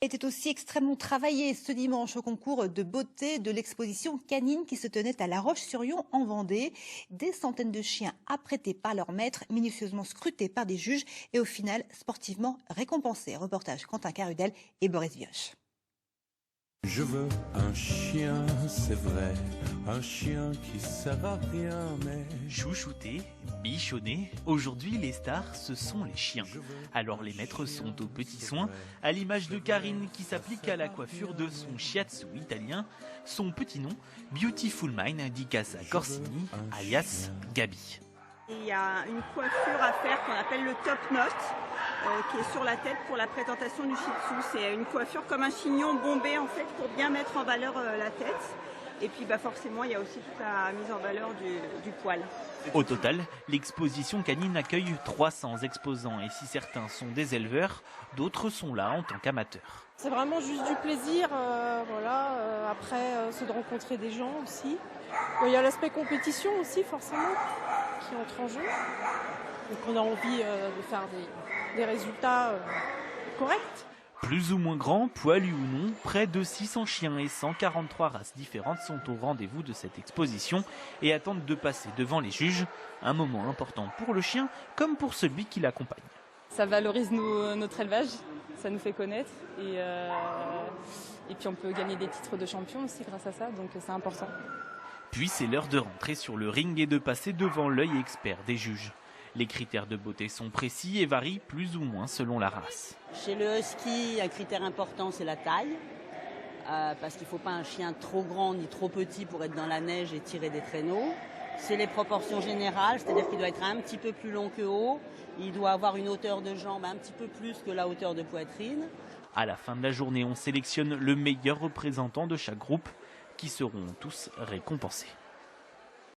Était aussi extrêmement travaillé ce dimanche au concours de beauté de l'exposition canine qui se tenait à La Roche-sur-Yon en Vendée. Des centaines de chiens apprêtés par leur maître, minutieusement scrutés par des juges et au final sportivement récompensés. Reportage Quentin Carudel et Boris Vioche. Je veux un chien, c'est vrai, un chien qui sert à rien, mais... Chouchouté, bichonné, aujourd'hui les stars, ce sont les chiens. Alors les maîtres sont aux petits soins, à l'image de Karine qui s'applique à la coiffure de son shiatsu italien. Son petit nom, Beautiful Mind, dit Casa Corsini, alias Gabi. Il y a une coiffure à faire qu'on appelle le top knot, qui est sur la tête pour la présentation du shih tzu. C'est une coiffure comme un chignon bombé en fait pour bien mettre en valeur la tête. Et puis forcément il y a aussi toute la mise en valeur du poil. Au total, l'exposition canine accueille 300 exposants et si certains sont des éleveurs, d'autres sont là en tant qu'amateurs. C'est vraiment juste du plaisir, après c'est de rencontrer des gens aussi. Il y a l'aspect compétition aussi forcément qui entre en jeu. Donc on a envie de faire des résultats corrects. Plus ou moins grands, poilus ou non, près de 600 chiens et 143 races différentes sont au rendez-vous de cette exposition et attendent de passer devant les juges. Un moment important pour le chien comme pour celui qui l'accompagne. Ça valorise notre élevage, ça nous fait connaître et puis on peut gagner des titres de champion aussi grâce à ça, donc c'est important. Puis c'est l'heure de rentrer sur le ring et de passer devant l'œil expert des juges. Les critères de beauté sont précis et varient plus ou moins selon la race. Chez le husky, un critère important, c'est la taille. Parce qu'il ne faut pas un chien trop grand ni trop petit pour être dans la neige et tirer des traîneaux. C'est les proportions générales, c'est-à-dire qu'il doit être un petit peu plus long que haut. Il doit avoir une hauteur de jambe un petit peu plus que la hauteur de poitrine. À la fin de la journée, on sélectionne le meilleur représentant de chaque groupe qui seront tous récompensés.